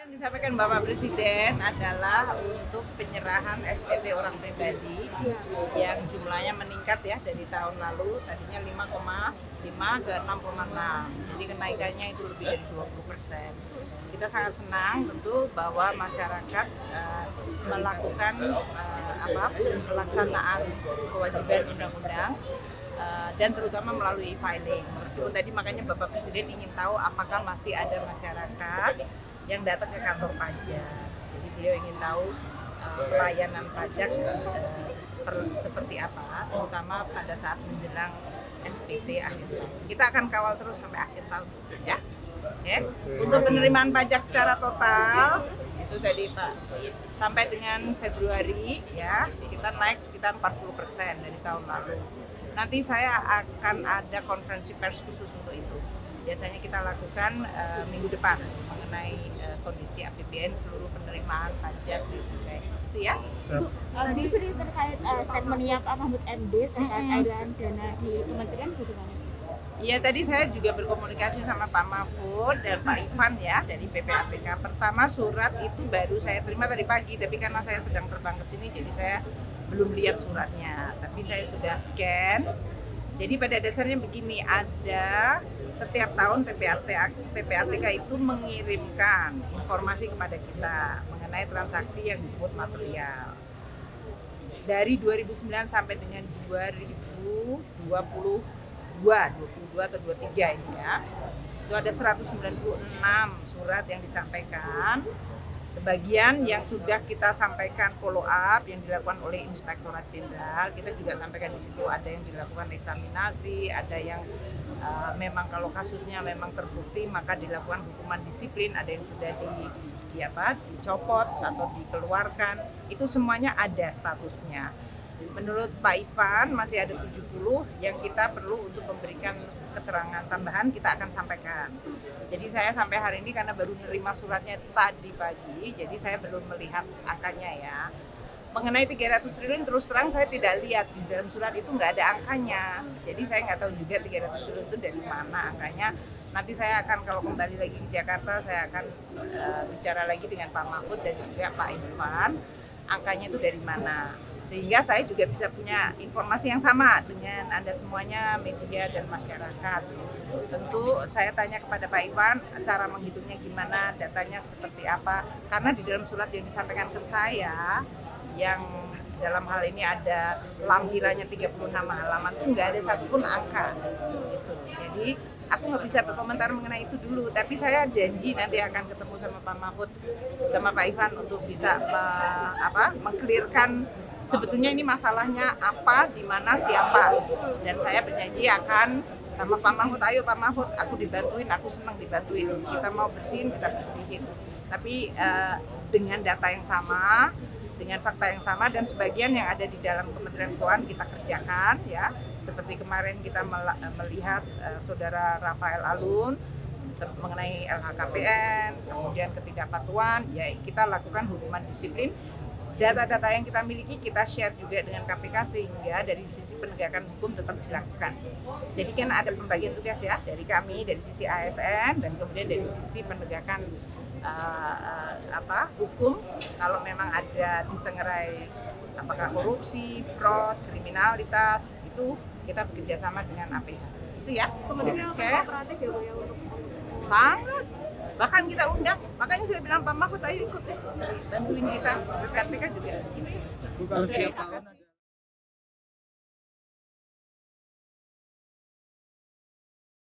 Yang disampaikan Bapak Presiden adalah untuk penyerahan SPT orang pribadi yang jumlahnya meningkat ya dari tahun lalu, tadinya 5,5 ke 6,6. Jadi kenaikannya itu lebih dari 20%. Kita sangat senang tentu bahwa masyarakat melakukan pelaksanaan kewajiban undang-undang dan terutama melalui e-filing. Meskipun tadi makanya Bapak Presiden ingin tahu apakah masih ada masyarakat yang datang ke kantor pajak. Jadi beliau ingin tahu pelayanan pajak seperti apa, terutama pada saat menjelang SPT akhir tahun. Kita akan kawal terus sampai akhir tahun, ya. Oke. Untuk penerimaan pajak secara total itu tadi Pak, sampai dengan Februari ya kita naik sekitar 40% dari tahun lalu. Nanti saya akan ada konferensi pers khusus untuk itu. Biasanya kita lakukan minggu depan mengenai kondisi APBN seluruh penerimaan pajak di Cukai. Itu ya. Tadi sering terkait statementnya Pak Mahfud MD terkait aliran dana di kementerian bagaimana? Iya, tadi saya juga berkomunikasi sama Pak Mahfud dan Pak Ivan ya dari PPATK. Pertama surat itu baru saya terima tadi pagi, tapi karena saya sedang terbang ke sini jadi saya belum lihat suratnya. Tapi saya sudah scan. Jadi pada dasarnya begini, ada setiap tahun PPATK itu mengirimkan informasi kepada kita mengenai transaksi yang disebut material. Dari 2009 sampai dengan 2022 atau 23 ini ya, itu ada 196 surat yang disampaikan. Sebagian yang sudah kita sampaikan follow up yang dilakukan oleh Inspektorat Jenderal, kita juga sampaikan di situ ada yang dilakukan eksaminasi, ada yang memang kalau kasusnya memang terbukti maka dilakukan hukuman disiplin, ada yang sudah dicopot atau dikeluarkan, itu semuanya ada statusnya. Menurut Pak Ivan masih ada 70 yang kita perlu untuk memberikan keterangan tambahan, kita akan sampaikan. Jadi saya sampai hari ini karena baru menerima suratnya tadi pagi, jadi saya belum melihat angkanya ya. Mengenai 300 triliun terus terang saya tidak lihat, di dalam surat itu nggak ada angkanya. Jadi saya nggak tahu juga 300 triliun itu dari mana angkanya. Nanti saya akan kalau kembali lagi ke Jakarta saya akan bicara lagi dengan Pak Mahfud dan juga Pak Ivan, angkanya itu dari mana. Sehingga saya juga bisa punya informasi yang sama dengan Anda semuanya, media dan masyarakat. Tentu saya tanya kepada Pak Ivan, cara menghitungnya gimana, datanya seperti apa. Karena di dalam surat yang disampaikan ke saya, yang dalam hal ini ada lampirannya 36 halaman, itu nggak ada satupun angka. Gitu. Jadi aku nggak bisa berkomentar mengenai itu dulu, tapi saya janji nanti akan ketemu sama Pak Mahfud, sama Pak Ivan untuk bisa meng-clearkan sebetulnya ini masalahnya apa, di mana, siapa. Dan saya berjanji akan sama Pak Mahfud, ayo Pak Mahfud, aku dibantuin, aku senang dibantuin. Kita mau bersihin, kita bersihin. Tapi dengan data yang sama, dengan fakta yang sama, dan sebagian yang ada di dalam Kementerian Keuangan kita kerjakan ya. Seperti kemarin kita melihat Saudara Rafael Alun mengenai LHKPN, kemudian ketidakpatuhan, ya kita lakukan hukuman disiplin. Data-data yang kita miliki kita share juga dengan KPK sehingga dari sisi penegakan hukum tetap dilakukan. Jadi kan ada pembagian tugas ya dari kami, dari sisi ASN dan kemudian dari sisi penegakan hukum. Kalau memang ada ditengarai apakah korupsi, fraud, kriminalitas, itu kita bekerja sama dengan APH. Itu ya. Kemudian kooperatif ya Bu ya untuk sangat. Bahkan kita undang, makanya saya bilang Pak Mahfud ayo ikut deh, bantuin kita, PPATK juga. Gitu ya.